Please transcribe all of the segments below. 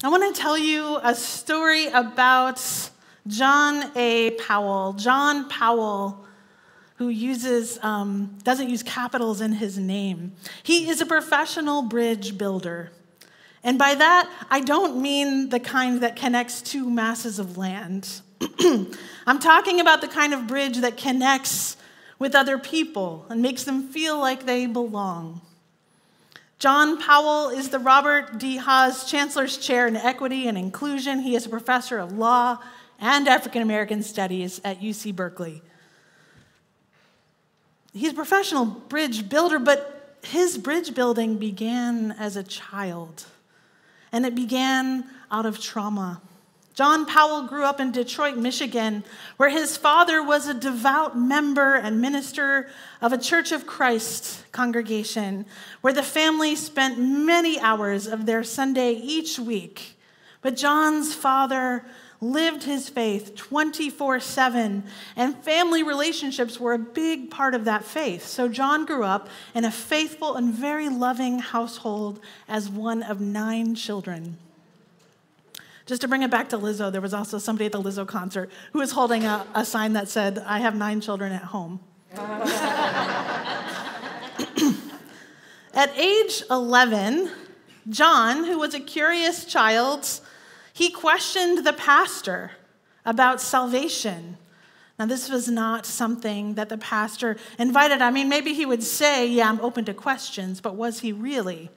I want to tell you a story about John A. Powell. John Powell, who doesn't use capitals in his name. He is a professional bridge builder. And by that, I don't mean the kind that connects two masses of land. I'm talking about the kind of bridge that connects with other people and makes them feel like they belong. John Powell is the Robert D. Haas Chancellor's Chair in Equity and Inclusion. He is a professor of law and African American Studies at UC Berkeley. He's a professional bridge builder, but his bridge building began as a child, and it began out of trauma. John Powell grew up in Detroit, Michigan, where his father was a devout member and minister of a Church of Christ congregation, where the family spent many hours of their Sunday each week. But John's father lived his faith 24/7, and family relationships were a big part of that faith. So John grew up in a faithful and very loving household as one of 9 children. Just to bring it back to Lizzo, there was also somebody at the Lizzo concert who was holding a sign that said, "I have 9 children at home." At age 11, John, who was a curious child, he questioned the pastor about salvation. Now, this was not something that the pastor invited. I mean, maybe he would say, "Yeah, I'm open to questions," but was he really?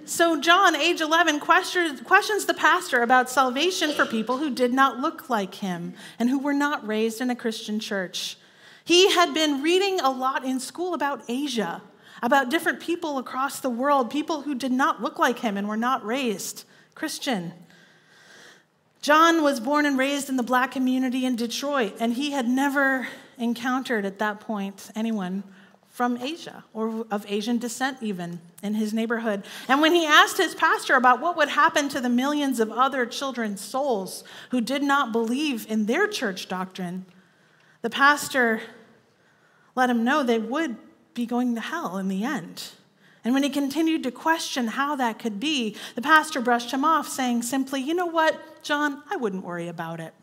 So John, age 11, questions the pastor about salvation for people who did not look like him and who were not raised in a Christian church. He had been reading a lot in school about Asia, about different people across the world, people who did not look like him and were not raised Christian. John was born and raised in the Black community in Detroit, and he had never encountered at that point anyone from Asia or of Asian descent even in his neighborhood. And when he asked his pastor about what would happen to the millions of other children's souls who did not believe in their church doctrine, the pastor let him know they would be going to hell in the end. And when he continued to question how that could be, the pastor brushed him off, saying simply, "You know what, John, I wouldn't worry about it."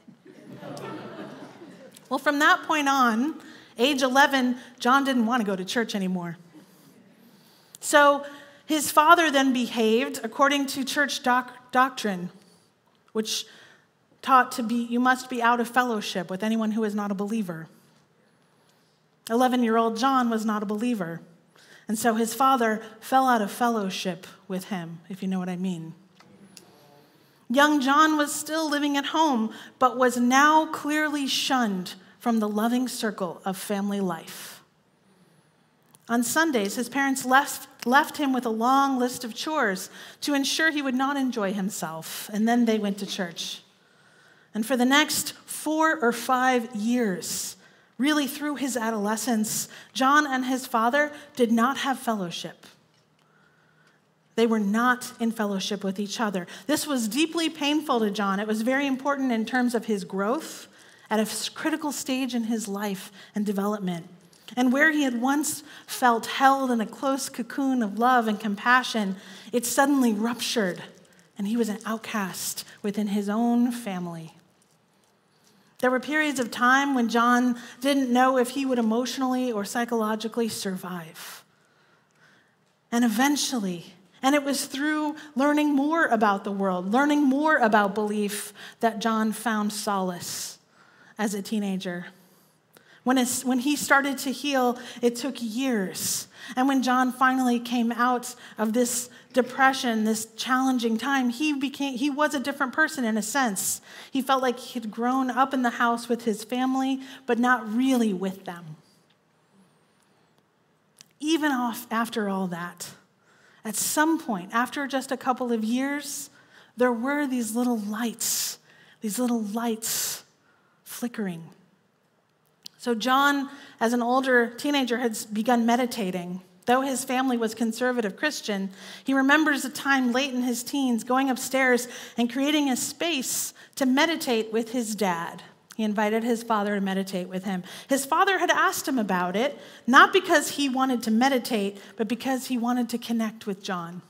Well, from that point on, age 11, John didn't want to go to church anymore. So his father then behaved according to church doctrine, which taught you must be out of fellowship with anyone who is not a believer. 11-year-old John was not a believer, and so his father fell out of fellowship with him, if you know what I mean. Young John was still living at home, but was now clearly shunned from the loving circle of family life. On Sundays, his parents left him with a long list of chores to ensure he would not enjoy himself, and then they went to church. And for the next 4 or 5 years, really through his adolescence, John and his father did not have fellowship. They were not in fellowship with each other. This was deeply painful to John. It was very important in terms of his growth at a critical stage in his life and development. And where he had once felt held in a close cocoon of love and compassion, it suddenly ruptured, and he was an outcast within his own family. There were periods of time when John didn't know if he would emotionally or psychologically survive. And eventually, and it was through learning more about the world, learning more about belief, that John found solace as a teenager. When he started to heal, it took years. And when John finally came out of this depression, this challenging time, he was a different person in a sense. He felt like he had grown up in the house with his family, but not really with them. Even after all that, at some point, after just a couple of years, there were these little lights flickering. So John, as an older teenager, had begun meditating. Though his family was conservative Christian, he remembers a time late in his teens going upstairs and creating a space to meditate with his dad. He invited his father to meditate with him. His father had asked him about it, not because he wanted to meditate, but because he wanted to connect with John.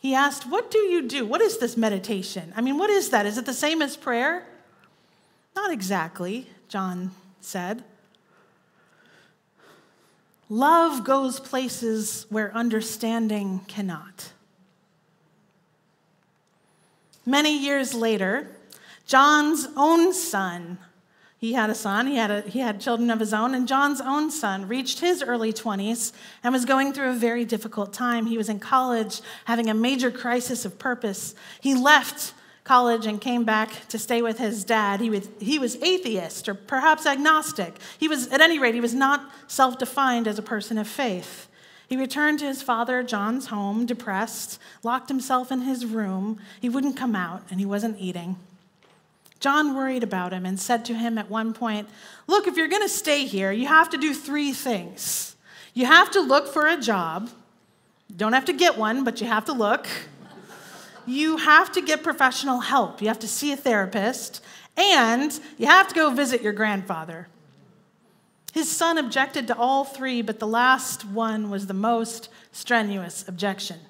He asked, "What do you do? What is this meditation? I mean, what is that? Is it the same as prayer?" "Not exactly," John said. "Love goes places where understanding cannot." Many years later, John's own son, he had a son, he had children of his own, and John's own son reached his early 20s and was going through a very difficult time. He was in college, having a major crisis of purpose. He left college and came back to stay with his dad. He was atheist or perhaps agnostic. At any rate, he was not self-defined as a person of faith. He returned to his father John's home, depressed, locked himself in his room. He wouldn't come out, and he wasn't eating. John worried about him and said to him at one point, "Look, if you're going to stay here, you have to do 3 things. You have to look for a job. You don't have to get one, but you have to look. You have to get professional help. You have to see a therapist. And you have to go visit your grandfather." His son objected to all 3, but the last one was the most strenuous objection.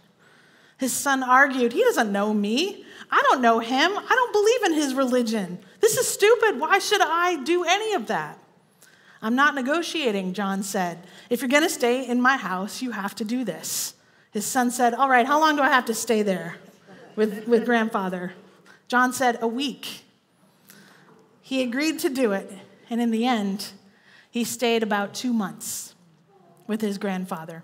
His son argued, "He doesn't know me. I don't know him. I don't believe in his religion. This is stupid. Why should I do any of that?" "I'm not negotiating," John said. "If you're going to stay in my house, you have to do this." His son said, "All right, how long do I have to stay there with grandfather?" John said, "A week." He agreed to do it, and in the end, he stayed about 2 months with his grandfather.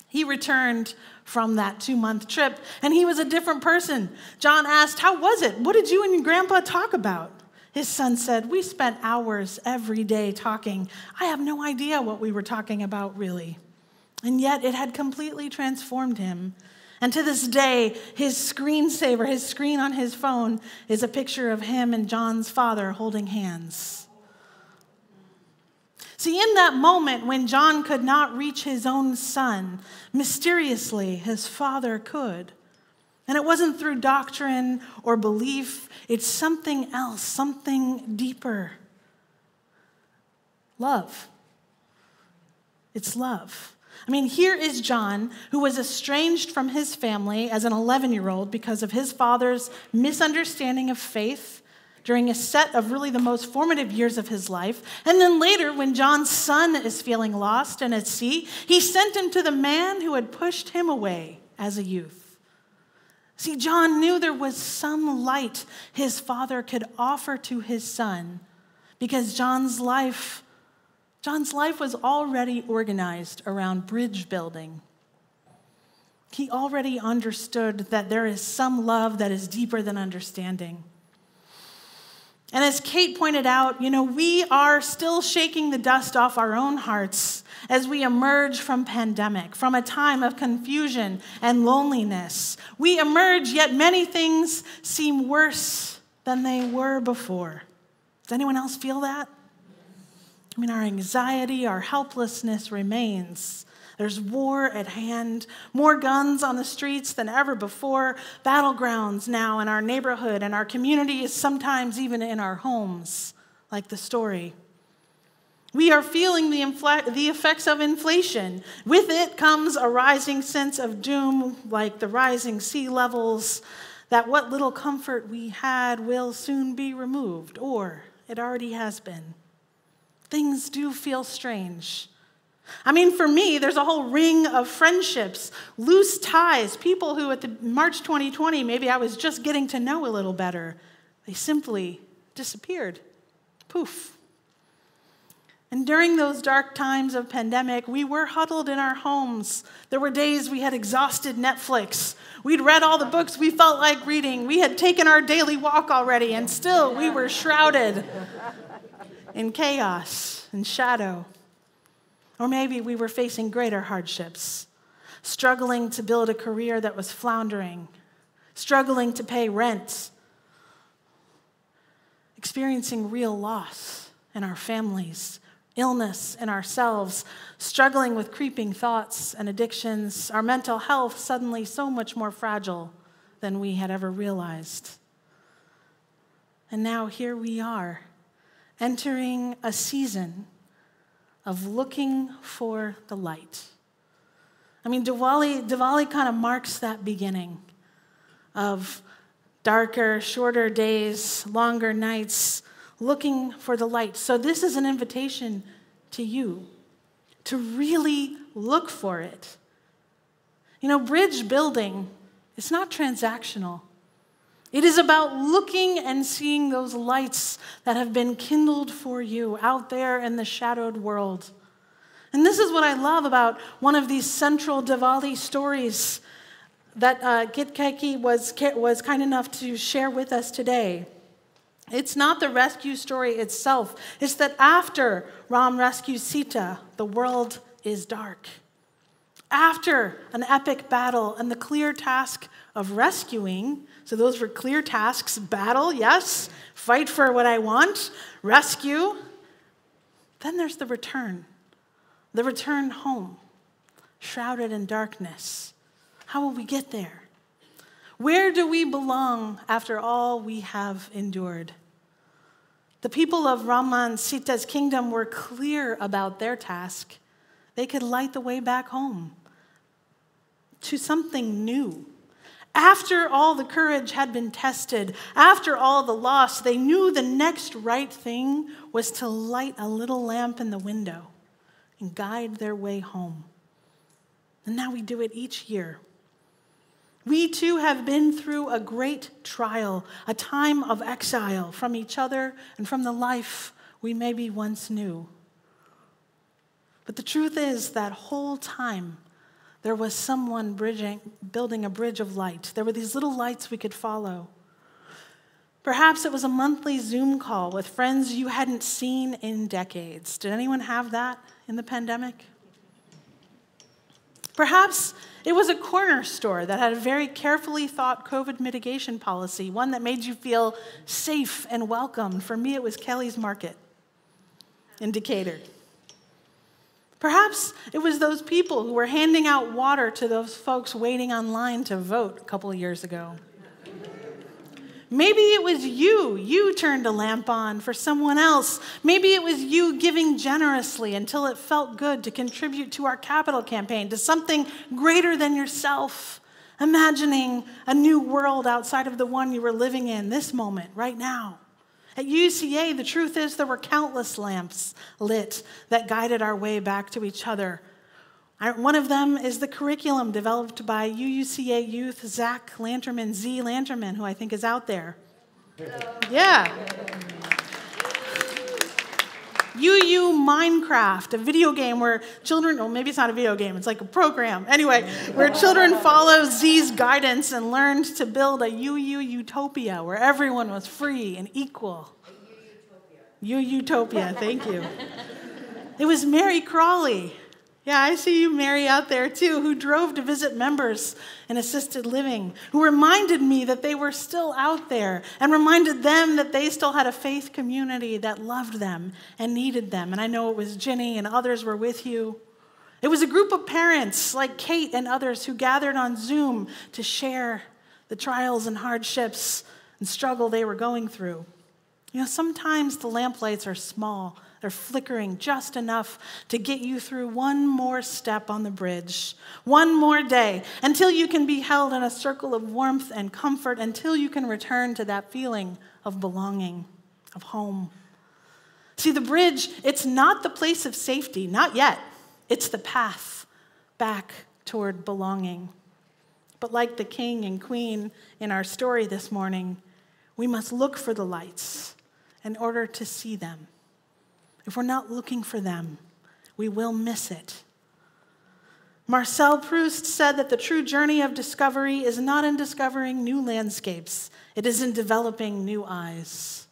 He returned from that 2-month trip, and he was a different person. John asked, "How was it? What did you and your grandpa talk about?" His son said, "We spent hours every day talking. I have no idea what we were talking about, really." And yet it had completely transformed him. And to this day, his screensaver, his screen on his phone, is a picture of him and John's father holding hands. See, in that moment when John could not reach his own son, mysteriously his father could. And it wasn't through doctrine or belief, it's something else, something deeper. Love. It's love. I mean, here is John, who was estranged from his family as an 11-year-old because of his father's misunderstanding of faith during a set of really the most formative years of his life. And then later, when John's son is feeling lost and at sea, he sent him to the man who had pushed him away as a youth. See, John knew there was some light his father could offer to his son because John's life was already organized around bridge building. He already understood that there is some love that is deeper than understanding. And as Kate pointed out, we are still shaking the dust off our own hearts as we emerge from pandemic, from a time of confusion and loneliness. We emerge, yet many things seem worse than they were before. Does anyone else feel that? I mean, our anxiety, our helplessness remains. There's war at hand, more guns on the streets than ever before, battlegrounds now in our neighborhood and our communities, sometimes even in our homes, like the story. We are feeling the effects of inflation. With it comes a rising sense of doom, like the rising sea levels, that what little comfort we had will soon be removed, or it already has been. Things do feel strange. I mean, for me, there's a whole ring of friendships, loose ties, people who at the March 2020, maybe I was just getting to know a little better. They simply disappeared. Poof. And during those dark times of pandemic, we were huddled in our homes. There were days we had exhausted Netflix. We'd read all the books we felt like reading. We had taken our daily walk already, and still we were shrouded in chaos and shadow. Or maybe we were facing greater hardships, struggling to build a career that was floundering, struggling to pay rent, experiencing real loss in our families, illness in ourselves, struggling with creeping thoughts and addictions, our mental health suddenly so much more fragile than we had ever realized. And now here we are, entering a season of looking for the light, I mean, Diwali kind of marks that beginning of darker, shorter days, longer nights, looking for the light. So this is an invitation to you to really look for it. You know, bridge building, it's not transactional. It is about looking and seeing those lights that have been kindled for you out there in the shadowed world. And this is what I love about one of these central Diwali stories that Gitkeki was kind enough to share with us today. It's not the rescue story itself. It's that after Ram rescues Sita, the world is dark. After an epic battle and the clear task of rescuing, so those were clear tasks: battle, yes, fight for what I want, rescue. Then there's the return home, shrouded in darkness. How will we get there? Where do we belong after all we have endured? The people of Rama and Sita's kingdom were clear about their task. They could light the way back home to something new. After all the courage had been tested, after all the loss, they knew the next right thing was to light a little lamp in the window and guide their way home. And now we do it each year. We too have been through a great trial, a time of exile from each other and from the life we maybe once knew. But the truth is, that whole time, there was someone building a bridge of light. There were these little lights we could follow. Perhaps it was a monthly Zoom call with friends you hadn't seen in decades. Did anyone have that in the pandemic? Perhaps it was a corner store that had a very carefully thought COVID mitigation policy, one that made you feel safe and welcomed. For me, it was Kelly's Market in Decatur. Perhaps it was those people who were handing out water to those folks waiting online to vote a couple of years ago. Maybe it was you turned a lamp on for someone else. Maybe it was you giving generously until it felt good to contribute to our capital campaign, to something greater than yourself, imagining a new world outside of the one you were living in this moment, right now. At UUCA, the truth is there were countless lamps lit that guided our way back to each other. One of them is the curriculum developed by UUCA youth Zach Lanterman, Z Lanterman, who I think is out there. Yeah. UU Minecraft, a video game where children, well, maybe it's not a video game, it's like a program. Anyway, where children follow Z's guidance and learned to build a UU utopia where everyone was free and equal. UUtopia, thank you. It was Mary Crawley. Yeah, I see you, Mary, out there too, who drove to visit members in assisted living, who reminded me that they were still out there and reminded them that they still had a faith community that loved them and needed them. And I know it was Ginny and others were with you. It was a group of parents like Kate and others who gathered on Zoom to share the trials and hardships and struggle they were going through. You know, sometimes the lamplights are small. They're flickering just enough to get you through one more step on the bridge, one more day, until you can be held in a circle of warmth and comfort, until you can return to that feeling of belonging, of home. See, the bridge, it's not the place of safety, not yet. It's the path back toward belonging. But like the king and queen in our story this morning, we must look for the lights in order to see them. If we're not looking for them, we will miss it. Marcel Proust said that the true journey of discovery is not in discovering new landscapes. It is in developing new eyes.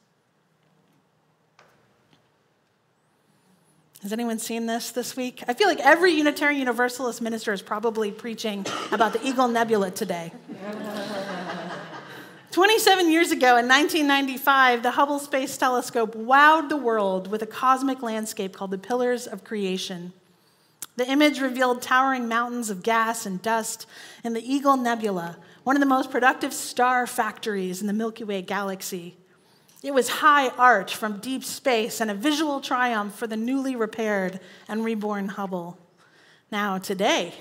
Has anyone seen this week? I feel like every Unitarian Universalist minister is probably preaching about the Eagle Nebula today. 27 years ago, in 1995, the Hubble Space Telescope wowed the world with a cosmic landscape called the Pillars of Creation. The image revealed towering mountains of gas and dust in the Eagle Nebula, one of the most productive star factories in the Milky Way galaxy. It was high art from deep space and a visual triumph for the newly repaired and reborn Hubble. Now, today,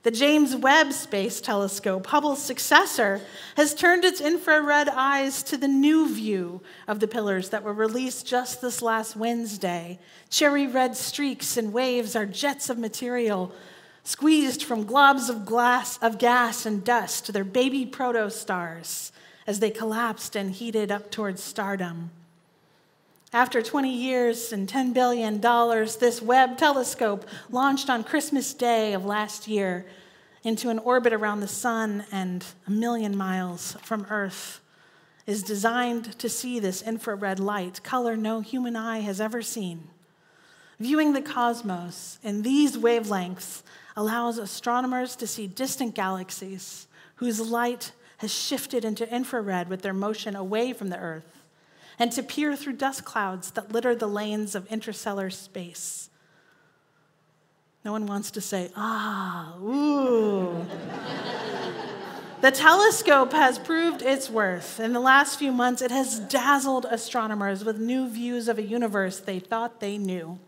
The James Webb Space Telescope, Hubble's successor, has turned its infrared eyes to the new view of the pillars that were released just this last Wednesday. Cherry red streaks and waves are jets of material squeezed from globs of gas and dust to their baby protostars as they collapsed and heated up towards stardom. After 20 years and $10 billion, this Webb telescope launched on Christmas Day of last year into an orbit around the sun and 1 million miles from Earth, is designed to see this infrared light, color no human eye has ever seen. Viewing the cosmos in these wavelengths allows astronomers to see distant galaxies whose light has shifted into infrared with their motion away from the Earth, and to peer through dust clouds that litter the lanes of interstellar space. No one wants to say, ooh. The telescope has proved its worth. In the last few months, it has dazzled astronomers with new views of a universe they thought they knew.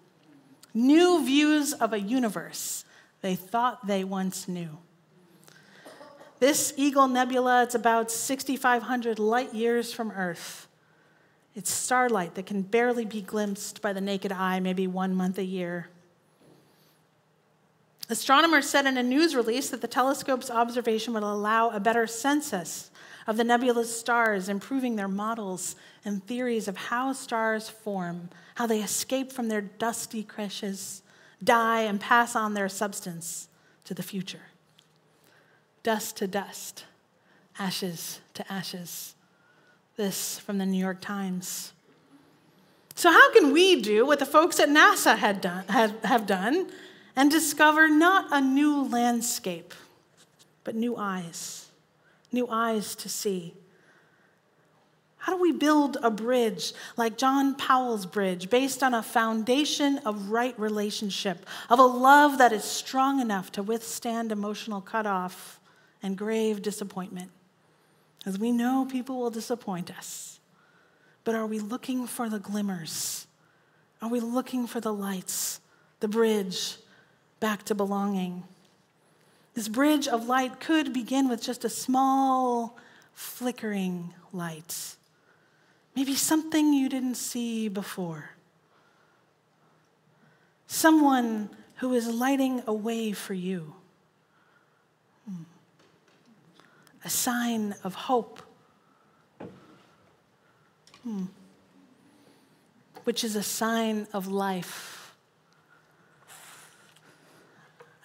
New views of a universe they thought they once knew. This Eagle Nebula, it's about 6,500 light years from Earth. It's starlight that can barely be glimpsed by the naked eye, maybe 1 month a year. Astronomers said in a news release that the telescope's observation would allow a better census of the nebula's stars, improving their models and theories of how stars form, how they escape from their dusty creches, die, and pass on their substance to the future. Dust to dust, ashes to ashes. This from the New York Times. So how can we do what the folks at NASA have done and discover not a new landscape, but new eyes to see? How do we build a bridge like John Powell's bridge based on a foundation of right relationship, of a love that is strong enough to withstand emotional cutoff and grave disappointment? As we know, people will disappoint us. But are we looking for the glimmers? Are we looking for the lights, the bridge back to belonging? This bridge of light could begin with just a small, flickering light. Maybe something you didn't see before. Someone who is lighting a way for you. A sign of hope, which is a sign of life.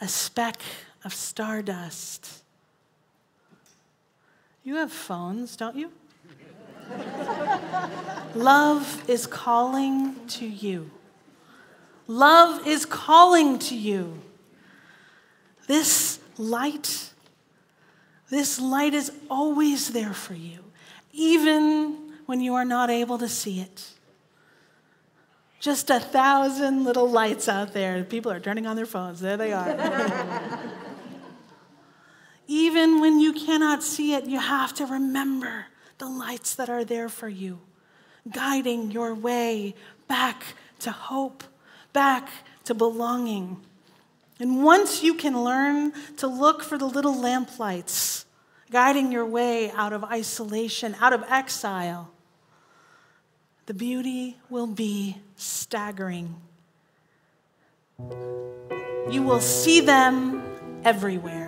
A speck of stardust. You have phones, don't you? Love is calling to you. Love is calling to you. This light is always there for you, even when you are not able to see it. Just 1,000 little lights out there. People are turning on their phones. There they are. Even when you cannot see it, you have to remember the lights that are there for you, guiding your way back to hope, back to belonging. And once you can learn to look for the little lamplights, guiding your way out of isolation, out of exile, the beauty will be staggering. You will see them everywhere.